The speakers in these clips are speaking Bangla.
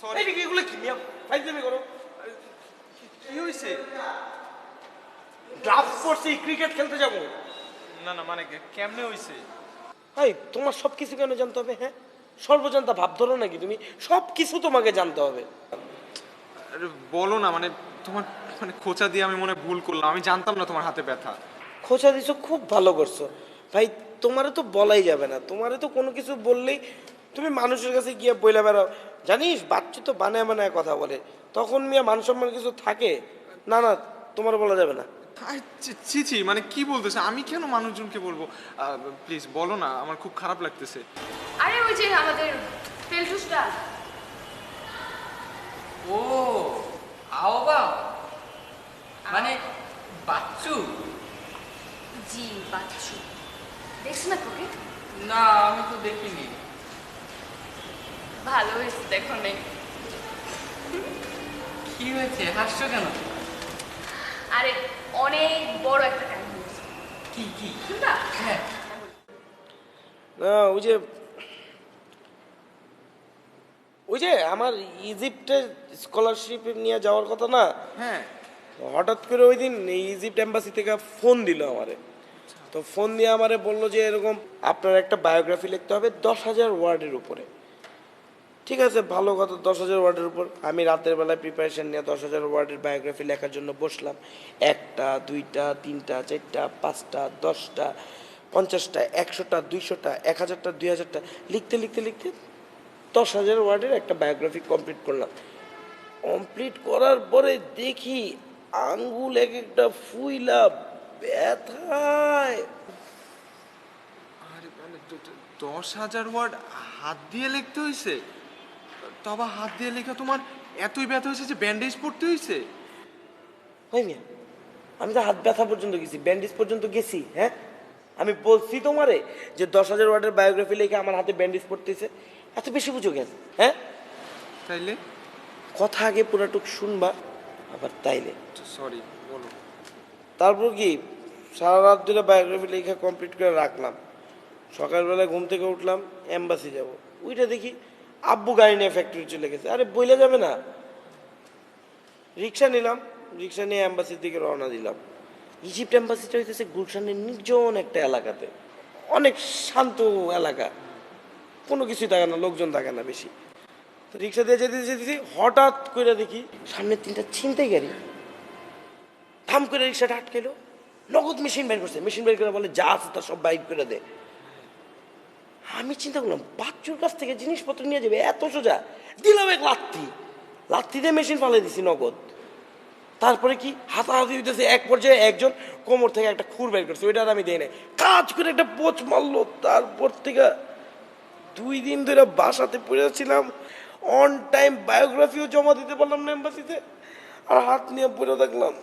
সরি এগুলো কি মিয়া ফাইজলামি করো কি হয়েছে ড্রাফট করছি ক্রিকেট খেলতে যাবো না না মানে কেমনে হয়েছে এই তোমার সব কিছু কেন জানতে হবে হ্যাঁ সর্বজান্তা ভাব ধরো নাকি তুমি সব কিছু তোমাকে জানতে হবে আরে বলো না মানে তোমার মানে খোঁচা দিয়ে আমি মনে হয় ভুল করলাম আমি জানতাম না তোমার হাতে ব্যথা খোঁচা দিছো খুব ভালো করছো ভাই তোমারে তো বলাই যাবে না তোমারে তো কোনো কিছু বললেই তুমি মানুষের কাছে গিয়ে বইলা বেড়াও জানিস বাচ্চা তো বানায় বানায় কথা বলে তখন মিয়া মান সম্মান কিছু থাকে না না তোমার বলা যাবে না আরে ছি ছি মানে কি বলতেছে আমি কেন মানুষজনকে বলবো প্লিজ বলো না আমার খুব খারাপ লাগতেছে আরে ওই যে আমাদের ফেলটুসটা ও আওবা মানে বাচ্চু জি বাচ্চু দেখছ না তোকে না আমি তো দেখিনি ভালো হয়েছে দেখো নেই কি হয়েছে হাসছো কেন আরে অনেক বড় একটা কাহিনী হয়েছে কি কি শুনবা হ্যাঁ না ওই যে আমার ইজিপ্টের স্কলারশিপ নিয়ে যাওয়ার কথা না হ্যাঁ হঠাৎ করে ওই দিন ইজিপ্ট এম্বাসি থেকে ফোন দিল আমারে তো ফোন দিয়ে আমারে বললো যে এরকম আপনার একটা বায়োগ্রাফি লিখতে হবে 10,000 ওয়ার্ডের উপরে ঠিক আছে ভালো কথা 10,000 ওয়ার্ডের উপর আমি রাতের বেলায় প্রিপারেশন নিয়ে 10,000 ওয়ার্ডের বায়োগ্রাফি লেখার জন্য বসলাম 1টা 2টা 3টা 4টা 5টা 10টা 50টা 100টা 200টা 1000টা 2000টা লিখতে লিখতে লিখতে 10,000 ওয়ার্ডের একটা বায়োগ্রাফি কমপ্লিট করলাম কমপ্লিট করার পরে দেখি আঙ্গুল এক একটা ফুইলা ব্যথায় আরে মানে 10,000 ওয়ার্ড হাত দিয়ে লিখতে হয়েছে তবে হাত দিয়ে লেখা তোমার এতই ব্যথা হয়েছে যে ব্যান্ডেজ পড়তে হয়েছে হয় মিয়া আমি তো হাত ব্যথা পর্যন্ত গেছি ব্যান্ডেজ পর্যন্ত গেছি হ্যাঁ আমি বলছি তোমারে যে 10,000 ওয়ার্ডের বায়োগ্রাফি লিখে আমার হাতে ব্যান্ডেজ পড়তেছে এত বেশি বুঝো কেন হ্যাঁ তাইলে কথা আগে পুরাটুক শুনবা আবার তাইলে সরি বলো তারপর কি সারা রাত ধরে বায়োগ্রাফি লেখা কমপ্লিট করে রাখলাম সকালবেলা ঘুম থেকে উঠলাম এম্বাসি যাব ওইটা দেখি আব্বু গাড়ি নিয়ে ফ্যাক্টরি চলে গেছে আরে বইলে যাবে না রিক্সা নিলাম রিক্সা নিয়ে এম্বাসির দিকে রওনা দিলাম ইজিপ্ট এম্বাসিটা হইতেছে গুলশানের নির্জন একটা এলাকাতে অনেক শান্ত এলাকা কোনো কিছুই থাকে না লোকজন থাকে না বেশি তো রিক্সা দিয়ে যেতে যেতেছি হঠাৎ করে দেখি সামনে 3টা ছিনতাই গাড়ি থাম করে রিক্সাটা আটকেলো নগদ মেশিন বের করছে মেশিন বের করে বলে যা আছে তার সব বাইক করে দে আমি চিন্তা করলাম বাচ্চুর কাছ থেকে জিনিসপত্র নিয়ে যাবে এত সোজা দিলাম এক লাত্তি দিয়ে মেশিন ফালাই দিছি নগদ তারপরে কি হাতাহাতি হইতেছে এক পর্যায়ে একজন কোমর থেকে একটা খুর বের করছে ওইটা আর আমি দিই নাই কাজ করে একটা পোচ মারলো তারপর থেকে 2 দিন ধরে বাসাতে পড়েছিলাম অন টাইম বায়োগ্রাফিও জমা দিতে পারলাম না এম্বাসিতে আর হাত নিয়ে পড়ে থাকলাম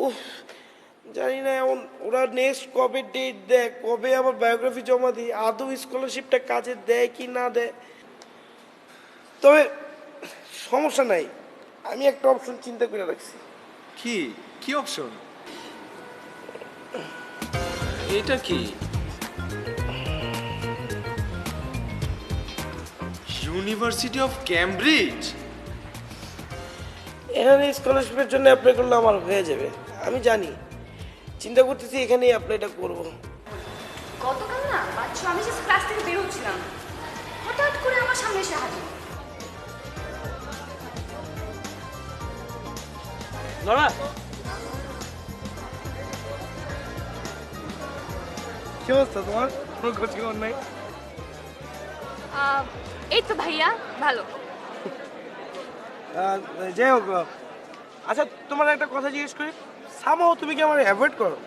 উফ জানি না এমন ওরা নেক্সট কবে ডেট দেয় কবে আবার বায়োগ্রাফি জমা দিই আদৌ স্কলারশিপটা কাজে দেয় কি না দেয় তবে সমস্যা নাই আমি একটা অপশন চিন্তা করে রাখছি কি কি অপশন এটা কি ইউনিভার্সিটি অফ ক্যামব্রিজ এখানে স্কলারশিপের জন্য অ্যাপ্লাই করলে আমার হয়ে যাবে আমি জানি চিন্তা করতেছি এখানেই অ্যাপ্লাইটা করবো গতকাল না বাচ্চু আমি যে ক্লাস থেকে বের হচ্ছিলাম হঠাৎ করে আমার সামনে এসে হাজির নড়া কি অবস্থা তোমার কোনো খোঁজ খবর নাই এই তো ভাইয়া ভালো যাই হোক আচ্ছা তোমার একটা কথা জিজ্ঞেস করি সামাও তুমি কি আমার অ্যাভয়েড করো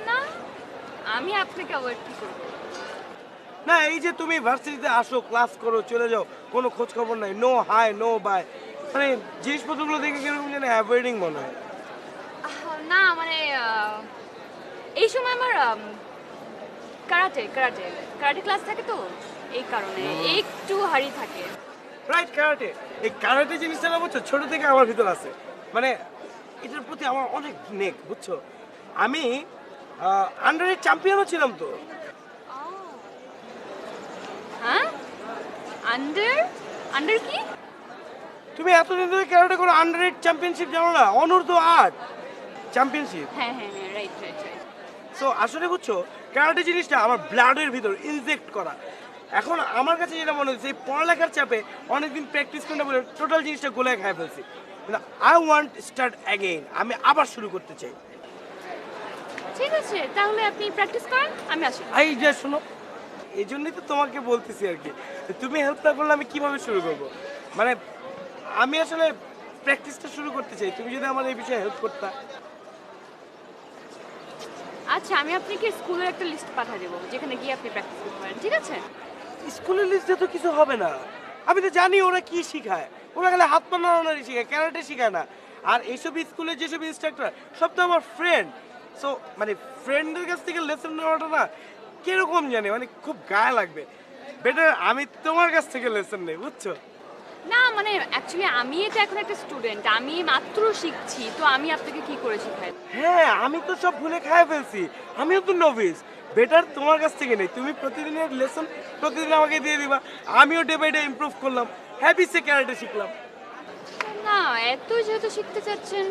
না আমি আপনাকে অ্যাভয়েড কি করবো না এই যে তুমি ভার্সিটিতে আসো ক্লাস করো চলে যাও কোনো খোঁজ খবর নাই নো হাই নো বাই মানে জিনিসপত্রগুলো দেখে কিরকম যেন অ্যাভয়েডিং মনে হয় না মানে এই সময় আমার কারাটে ক্লাস থাকে তো এই কারণে একটু হারি থাকে রাইট কারাটে এই কারাটে জিনিসটা না বুঝছো ছোট থেকে আমার ভিতর আছে মানে এটার প্রতি আমার অনেক নেক বুঝছো আমি আন্ডারের চ্যাম্পিয়নও ছিলাম তো হ্যাঁ আন্ডার আন্ডার কি? তুমি এতদিন ধরে ক্যারাটে করে আন্ডার 8 চ্যাম্পিয়নশিপ জানো না? অনূর্ধ্ব 8 চ্যাম্পিয়নশিপ। হ্যাঁ হ্যাঁ হ্যাঁ, রাইট রাইট রাইট। সো আসলে বুঝছো, ক্যারাটে জিনিসটা আমার ব্লাডের ভিতর ইনজেক্ট করা। এখন আমার কাছে যেটা মনে হচ্ছে, এই পড়ালেখার চাপে অনেকদিন প্র্যাকটিস করে বলে টোটাল জিনিসটা গোলায় খাই ফেলছি। আই ওয়ান্ট স্টার্ট অ্যাগেইন, আমি আবার শুরু করতে চাই। ঠিক আছে, তাহলে আপনি প্র্যাকটিস করেন, আমি আসি। এই যে শোনো, এই জন্যই তো তোমাকে বলতেছি আর কি, তুমি হেল্প না করলে আমি কিভাবে শুরু করব। মানে আমি আসলে প্র্যাকটিসটা শুরু করতে চাই, তুমি যদি আমার এই বিষয়ে হেল্প করতা। আচ্ছা, আমি আপনাকে স্কুলের একটা লিস্ট পাঠিয়ে দেবো, যেখানে গিয়ে আপনি প্র্যাকটিস করতে পারেন, ঠিক আছে? স্কুলের লিস্টে তো কিছু হবে না, আমি তো জানি ওরা কি শেখায়। ওরা খালি হাত পা নাড়ানোরই শেখায়, ক্যারাটে শেখায় না। আর এইসব স্কুলের যেসব ইনস্ট্রাক্টর সব তো আমার ফ্রেন্ড। সো মানে ফ্রেন্ডের কাছ থেকে লেসন নেওয়াটা না কিরকম জানি, মানে খুব গায়ে লাগবে। বেটার আমি তোমার কাছ থেকে লেসন নেই, বুঝছো? না মানে অ্যাকচুয়ালি আমি এটা এখন একটা স্টুডেন্ট, আমি মাত্র শিখছি, তো আমি আপনাকে কি করে শেখাই? হ্যাঁ, আমি তো সব ভুলে খাই ফেলছি, আমিও তো নভিস। বেটার তোমার কাছ থেকে নেই, তুমি প্রতিদিনের লেসন প্রতিদিন আমাকে দিয়ে দিবা, আমিও ডে বাই ডে ইমপ্রুভ করলাম, হ্যাবিসে ক্যারাটে শিখলাম। না, এত যেহেতু শিখতে চাচ্ছেন,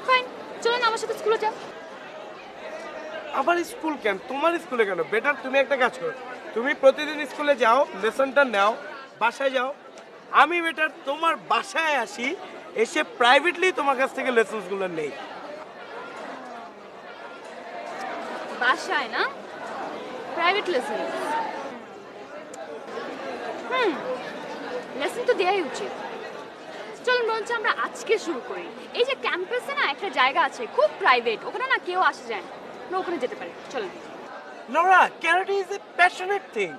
ফাইন, চলুন আমার সাথে স্কুলে যান। আবার স্কুল কেন? তোমার স্কুলে কেন? বেটার তুমি একটা কাজ করো, তুমি প্রতিদিন স্কুলে যাও, লেসনটা নাও, বাসায় যাও। আমি বেটার তোমার বাসায় আসি, এসে প্রাইভেটলি তোমার কাছ থেকে লেসনসগুলো নেই। বাসায় না, প্রাইভেট লেসন। লেসন তো দেওয়াই উচিত। চলুন বলছি আমরা আজকে শুরু করি। এই যে ক্যাম্পাসে না একটা জায়গা আছে খুব প্রাইভেট, ওখানে না কেউ আসে যায় না, আমরা ওখানে যেতে পারি, চলুন। Nora, karate is a passionate thing.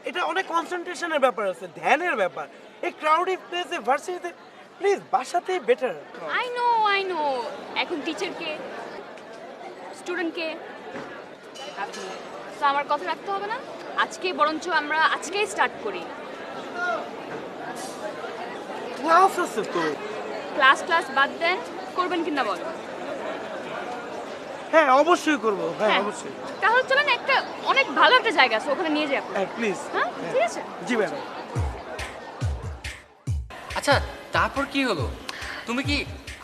এটা অনেক কনসেন্ট্রেশনের ব্যাপার আছে, ধ্যানের ব্যাপার। এই ক্রাউডেড প্লেসে ভার্সিটিতে প্লিজ বাসাতেই বেটার। আই নো এখন টিচারকে স্টুডেন্টকে আপনি, তো আমার কথা রাখতে হবে না। আজকে বরঞ্চ আমরা আজকেই স্টার্ট করি। ক্লাস আছে তো। ক্লাস বাদ দেন, করবেন কিনা বল? হ্যাঁ অবশ্যই করব, হ্যাঁ অবশ্যই। তাহলে চলেন, একটা অনেক ভালো একটা জায়গা আছে, ওখানে নিয়ে যাই আপনাকে। হ্যাঁ প্লিজ। হ্যাঁ ঠিক আছে। জি ম্যাডাম। আচ্ছা, তারপর কি হলো? তুমি কি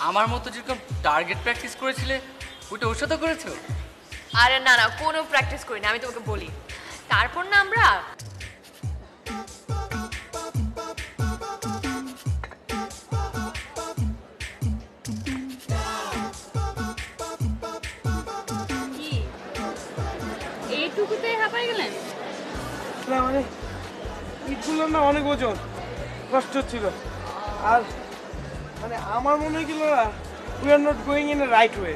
আমার মতো যেরকম টার্গেট প্র্যাকটিস করেছিলে ওটা ওর সাথে করেছো? আরে না না, কোনো প্র্যাকটিস করি না, আমি তোমাকে বলি। তারপর না আমরা কি এইটুকুতে হাঁপাই গেলেন? না মানে ইটগুলো না অনেক ওজন, কষ্ট হচ্ছিল। আর মানে আমার মনে হয়েছিল we are not going in a right way.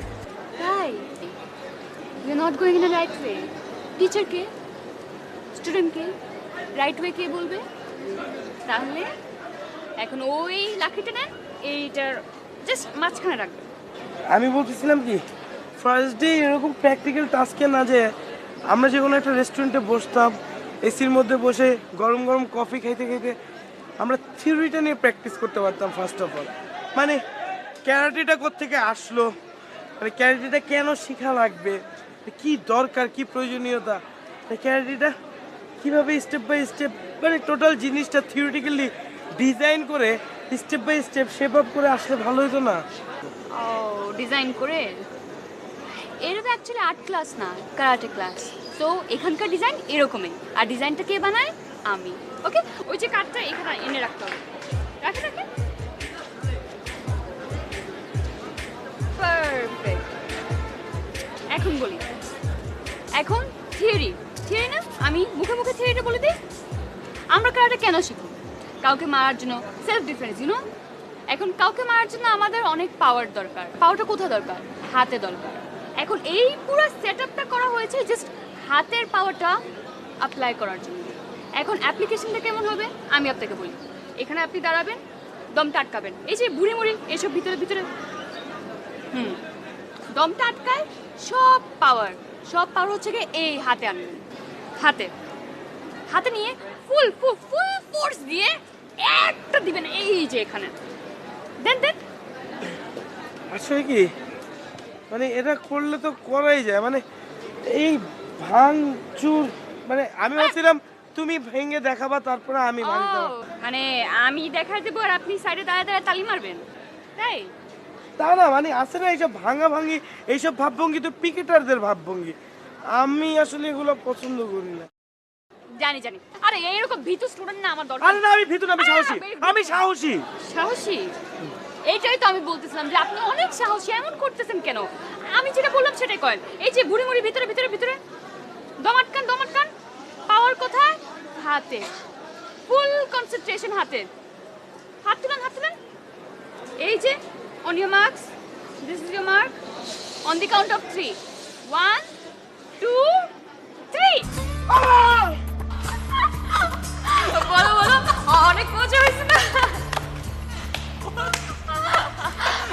Right, you are not going in the right way. টিচারকে, স্টুডেন্টকে রাইট ওয়ে কে বলবে? তাহলে এখন ওই লাঠিটা নেন, এইটার জাস্ট মাঝখানে রাখবেন। আমি বলতেছিলাম কি, ফার্স্ট ডে এরকম প্র্যাকটিক্যাল টাস্কে না যে আমরা যে কোনো একটা রেস্টুরেন্টে বসতাম, এসির মধ্যে বসে গরম গরম কফি খাইতে খাইতে আমরা থিওরিটা নিয়ে প্র্যাকটিস করতে পারতাম। ফার্স্ট অফ অল মানে ক্যারাটেটা কোত্থেকে আসলো, মানে ক্যারাটেটা কেন শেখা লাগবে, কি দরকার, কি প্রয়োজনীয়তা, ক্যারাটেটা কীভাবে স্টেপ বাই স্টেপ, মানে টোটাল জিনিসটা থিওরিটিক্যালি ডিজাইন করে step by step shape up করে আসলে ভালো হতো না? ও ডিজাইন করে? এটা তো অ্যাকচুয়ালি আর্ট ক্লাস না, কারাটে ক্লাস। তো এখানকার ডিজাইন এরকমই, আর ডিজাইনটা কে বানায়? আমি। ওকে, ওই যে কার্ডটা এখানে এনে রাখতে হবে। রাখে রাখে, পারফেক্ট। এখন বলি, এখন থিওরি না, আমি মুখে মুখে থিওরিটা বলে দিই। আমরা কারাটে কেন শিখি? কাউকে মারার জন্য, সেলফ ডিফেন্স, ইউনো। এখন কাউকে মারার জন্য আমাদের অনেক পাওয়ার দরকার। পাওয়ারটা কোথায় দরকার? হাতে দরকার। এখন এই পুরো সেটআপটা করা হয়েছে জাস্ট হাতের পাওয়ারটা অ্যাপ্লাই করার জন্য। এখন অ্যাপ্লিকেশনটা কেমন হবে আমি আপনাকে বলি। এখানে আপনি দাঁড়াবেন, দমটা আটকাবেন, এই যে বুড়ি মুড়ি এসব ভিতরে ভিতরে, দমটা আটকায়, সব পাওয়ার হচ্ছে গিয়ে এই হাতে আনবেন। হাতে নিয়ে ফুল ফোর্স দিয়ে একটা দিবেন, এই যে এখানে দেন। আসলে কি মানে এটা করলে তো করাই যায়, মানে এই ভাঙচুর, মানে আমি ভাবছিলাম তুমি ভেঙে দেখাবা, তারপরে আমি ভাঙতে ও, মানে আমি দেখাই দেবো আর আপনি সাইডে দাঁড়ায় দাঁড়ায় তালি মারবেন, তাই? তা না, মানে আছে না এইসব ভাঙা ভাঙি, এইসব ভাবভঙ্গি তো পিকেটারদের ভাবভঙ্গি। আমি আসলে এগুলো পছন্দ করি না। জানি জানি, আরে এইরকম ভীতু স্টুডেন্ট না আমার দরকার। আরে না, আমি ভীতু না, আমি আরে না, সাহসী। আমি সাহসী। সাহসী? এইটাই তো আমি বলতেছিলাম যে আপনি অনেক সাহসী, এমন করতেছেন কেন? আমি যেটা বললাম সেটাই করেন। এই যে বুড়ি মুড়ি ভিতরে ভিতরে ভিতরে দমাটকান দমাটকান, পাওয়ার কোথায়? হাতে, ফুল কনসেন্ট্রেশন হাতে। হাত তুলেন, হাত তুলেন। এই যে on your marks, this is your mark, on the count of 3, 1 2 3। বলো বলো, অনেক মজা হয়েছে না?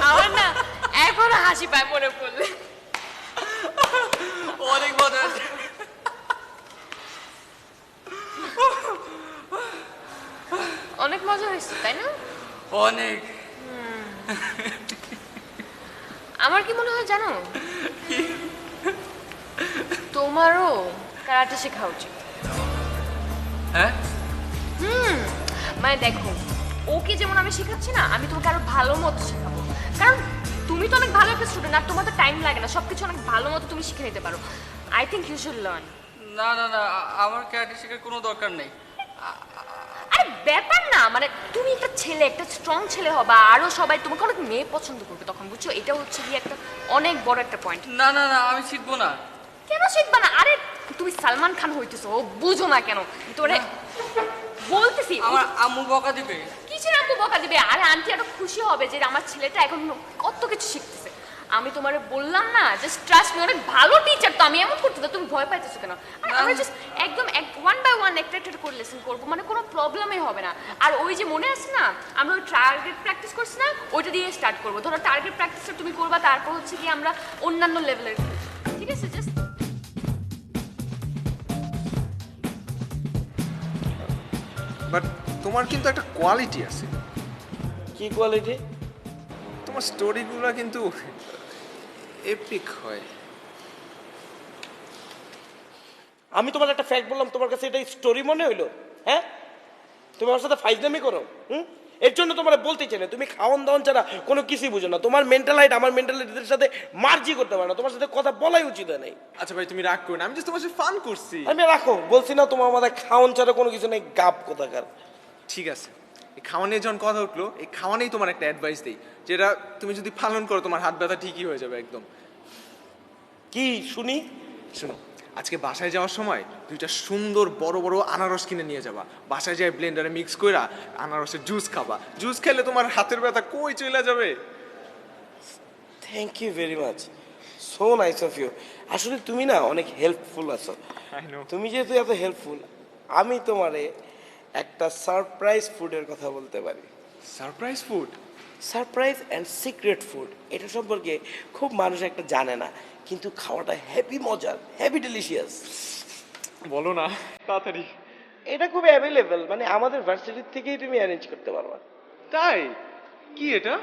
আমার না এখনো হাসি পায় মনে পড়লে। অনেক মজা আছে। অনেক মজা হয়েছে তাই না? অনেক। আমার কি মনে হয় জানো, তোমারও কারাটে শেখা উচিত। হ্যাঁ, মানে দেখো, ওকে যেমন আমি শেখাচ্ছি না, আমি তোমাকে আরো ভালো মতো শেখাবো। কারণ তুমি তো অনেক ভালো একটা স্টুডেন্ট, আর তোমার তো টাইম লাগে না, সবকিছু অনেক ভালো মতো তুমি শিখে নিতে পারো। I think you should learn. না না না, আমার ক্যারাটে শেখার কোনো দরকার নেই। আরে ব্যাপার না, মানে তুমি একটা ছেলে, একটা স্ট্রং ছেলে হবা, আরো সবাই তোমাকে অনেক মেয়ে পছন্দ করবে তখন, বুঝছো? এটা হচ্ছে কি একটা অনেক বড় একটা পয়েন্ট। না না না, আমি শিখবো না। কেন শিখবা না? আরে তুমি সালমান খান হইতেছো, ও বুঝো না কেন? তোরে বলতেছি, আমার আম্মু বকা দিবে। কিসের আম্মু বকা দিবে? আরে আন্টি আরো খুশি হবে যে আমার ছেলেটা এখন কত কিছু শিখতেছে। আমি তোমারে বললাম না, জাস্ট ট্রাস্ট মি, অনেক ভালো টিচার তো। আমি এমন করতে তো তুমি ভয় পাইতেছো কেন? আর আমরা জাস্ট একদম ওয়ান বাই ওয়ান একটা একটা করে লেসন করবো, মানে কোনো প্রবলেমই হবে না। আর ওই যে মনে আছে না, আমরা ওই টার্গেট প্র্যাকটিস করছি না, ওইটা দিয়ে স্টার্ট করবো। ধরো টার্গেট প্র্যাকটিসটা তুমি করবা, তারপর হচ্ছে কি আমরা অন্যান্য লেভেলের, ঠিক আছে? জাস্ট বাট তোমার কিন্তু একটা কোয়ালিটি আছে। কি কোয়ালিটি? তোমার স্টোরিগুলো কিন্তু এপিক হয়। আমি তোমার একটা ফ্যাক্ট বললাম, তোমার কাছে এটা স্টোরি মনে হইলো? হ্যাঁ, তুমি আমার সাথে ফাইজলামি করো। এর জন্য তোমার বলতে চাই না, তুমি খাওয়ান দাওয়ান ছাড়া কোনো কিছুই বুঝো না। তোমার মেন্টাল হাইট আমার মেন্টালিটির সাথে মার্জি করতে পারে না, তোমার সাথে কথা বলাই উচিত নেই। আচ্ছা ভাই, তুমি রাগ করো না, আমি জাস্ট তোমার সাথে ফান করছি। আমি রাখো বলছি না, তোমার আমাদের খাওয়ান ছাড়া কোনো কিছু নেই, গাপ কোথাকার। ঠিক আছে, এই খাওয়া নিয়ে যখন কথা উঠলো, এই খাওয়া নিয়েই তোমার একটা অ্যাডভাইস দিই, যেটা তুমি যদি পালন করো তোমার হাত ব্যথা ঠিকই হয়ে যাবে একদম। কি শুনি? শোনো, আজকে বাসায় যাওয়ার সময় দুইটা সুন্দর বড় বড় আনারস কিনে নিয়ে যাবা। বাসায় যায় ব্লেন্ডারে মিক্স কইরা আনারসের জুস খাবা। জুস খেলে তোমার হাতের ব্যথা কই চলে যাবে। Thank you very much, so nice of you. আসলে তুমি না অনেক হেল্পফুল আছো। I know. তুমি যেহেতু এত হেল্পফুল, আমি তোমারে একটা সারপ্রাইজ ফুডের কথা বলতে পারি। Surprise food? Surprise and secret food, এটা সম্পর্কে খুব মানুষ একটা জানে না, কিন্তু খাওয়াটা হেভি মজার, হেভি ডেলিশিয়াস। বলো না তাড়াতাড়ি। এটা খুব অ্যাভেলেবেল, মানে আমাদের ভার্সিটির থেকেই তুমি অ্যারেঞ্জ করতে পারবা। তাই? কি এটা?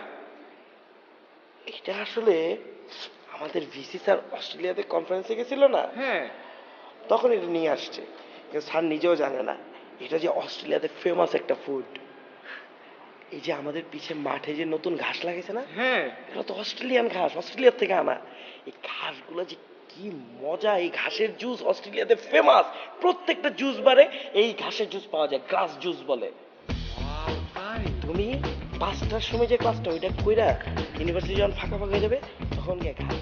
এটা আসলে আমাদের ভিসি স্যার অস্ট্রেলিয়াতে কনফারেন্সে গেছিল না, হ্যাঁ। তখন এটা নিয়ে আসছে, কিন্তু স্যার নিজেও জানে না এটা যে অস্ট্রেলিয়াতে ফেমাস একটা ফুড। এই যে আমাদের পিছে মাঠে যে নতুন ঘাস লাগাইছে না, হ্যাঁ। এটা তো অস্ট্রেলিয়ান ঘাস, অস্ট্রেলিয়া থেকে আনা। এই ঘাসগুলো যে কি মজা, এই ঘাসের জুস অস্ট্রেলিয়াতে ফেমাস। প্রত্যেকটা জুস বারে এই ঘাসের জুস পাওয়া যায়, গ্রাস জুস বলে। তুমি 5টার সময় যে ক্লাসটা ওইটা কইরা ইউনিভার্সিটি যখন ফাঁকা ফাঁকা হয়ে যাবে, তখন গিয়ে ঘাস।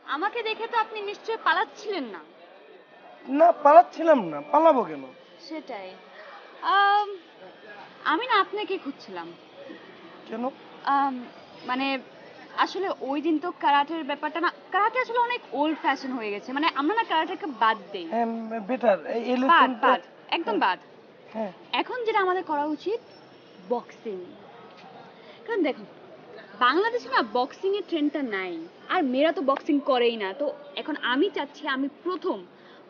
আমাকে দেখে তো আপনি নিশ্চয়ই পালাচ্ছিলেন না? না, পালাচ্ছিলাম না, পালাবো কেন? সেটাই। আমি না আপনাকে খুঁজছিলাম। কেন? মানে আসলে ওই দিন তো কারাটের ব্যাপারটা না, কারাটে আসলে অনেক ওল্ড ফ্যাশন হয়ে গেছে, মানে আমরা না কারাটেকে বাদ দেই। হ্যাঁ বেটার এই বাদ লেসনটা বাদ একদম বাদ। হ্যাঁ এখন যেটা আমাদের করা উচিত বক্সিং। কারণ দেখো বাংলাদেশে না বক্সিং এর ট্রেন্ডটা নাই, আর মেয়েরা তো বক্সিং করেই না। তো এখন আমি চাচ্ছি আমি প্রথম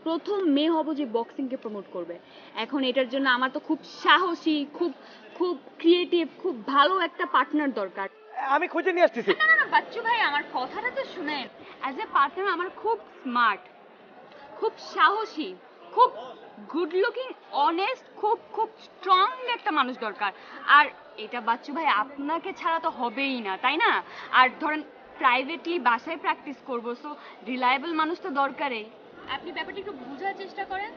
প্রথম মেয়ে হব যে বক্সিংকে প্রমোট করবে। এখন এটার জন্য আমার তো খুব সাহসী, খুব খুব ক্রিয়েটিভ, খুব ভালো একটা পার্টনার দরকার। আমি খুঁজে নিয়ে আসতেছি। না না না বাচ্চু ভাই, আমার কথাটা তো শুনেন। অ্যাজ এ পার্টনার আমার খুব স্মার্ট, খুব সাহসী, খুব গুড লুকিং, অনেস্ট, খুব খুব স্ট্রং একটা মানুষ দরকার। আর এটা বাচ্চু ভাই আপনাকে ছাড়া তো হবেই না, তাই না? আর ধরেন প্রাইভেটলি বাসায় প্র্যাকটিস করবো, সো রিলায়েবল মানুষ তো দরকারই। আপনি ব্যাপারটা একটু বোঝার চেষ্টা করেন।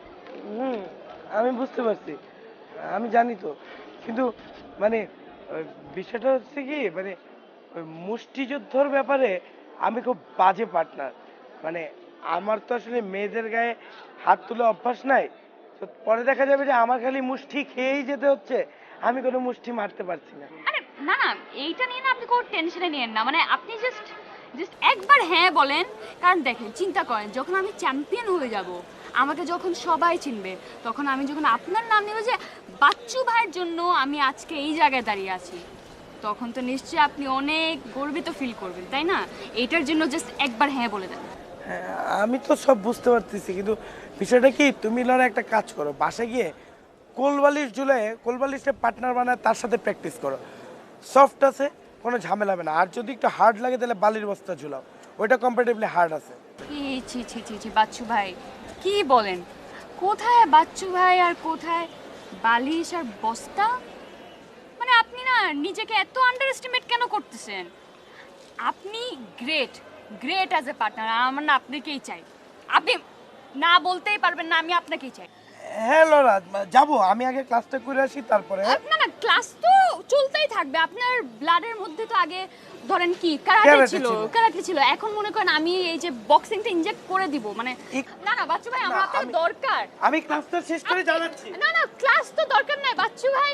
হুম আমি বুঝতে পারছি, আমি জানি তো, কিন্তু মানে ওই বিষয়টা হচ্ছে কি, মানে ওই মুষ্টিযুদ্ধর ব্যাপারে আমি খুব বাজে পার্টনার। মানে আমার তো আসলে মেয়েদের গায়ে হাত তুলে অভ্যাস নাই। তো পরে দেখা যাবে যে আমার খালি মুষ্টি খেয়েই যেতে হচ্ছে, আমি কোনো মুষ্টি মারতে পারছি না। আরে না না, এইটা নিয়ে না আপনি কোনো টেনশনে নিয়েন না। মানে আপনি জাস্ট জাস্ট একবার হ্যাঁ বলেন। কারণ দেখেন চিন্তা করেন, যখন আমি চ্যাম্পিয়ন হয়ে যাব, আমাকে যখন সবাই চিনবে, তখন আমি যখন আপনার নাম নেব যে বাচ্চু ভাইয়ের জন্য আমি আজকে এই জায়গায় দাঁড়িয়ে আছি, তখন তো নিশ্চয়ই আপনি অনেক গর্বিত ফিল করবেন, তাই না? এইটার জন্য জাস্ট একবার হ্যাঁ বলে দেন। হ্যাঁ, আমি তো সব বুঝতে পারতেছি, কিন্তু বিষয়টা কি, তুমি লড়া একটা কাজ করো, বাসায় গিয়ে কোলবালিশ ঝুলে কোলবালিশে পার্টনার বানায় তার সাথে প্র্যাকটিস করো। সফট আছে, কোনো ঝামেলা হবে না। আর যদি একটু হার্ড লাগে তাহলে বালির বস্তা ঝুলাও, ওইটা কম্পারেটিভলি হার্ড আছে। ছি ছি ছি ছি ছি বাচ্চু ভাই, কি বলেন? কোথায় বাচ্চু ভাই আর কোথায় বালিশ আর বস্তা? মানে আপনি না নিজেকে এত আন্ডার এস্টিমেট কেন করতেছেন? আপনি great, great as a partner. আমার না আপনাকেই চাই। আপনি না বলতেই পারবেন না, আমি আপনাকেই চাই। হ্যাঁ লড়া, যাবো, আমি আগে ক্লাসটা করে আসি তারপরে। হ্যাঁ? না না, ক্লাস তো চলতেই থাকবে। আপনার ব্লাডের মধ্যে তো আগে ধরেন কি কারাটে কারাটে ছিল, ছিল। কারাটে ছিল। এখন মনে করেন আমি এই যে বক্সিংটা ইনজেক্ট করে দিব, মানে না না বাচ্চু ভাই, আমার না, আপনার দরকার। আমি ক্লাসটা শেষ করে জানাচ্ছি। না না, ক্লাস তো দরকার নাই বাচ্চু ভাই।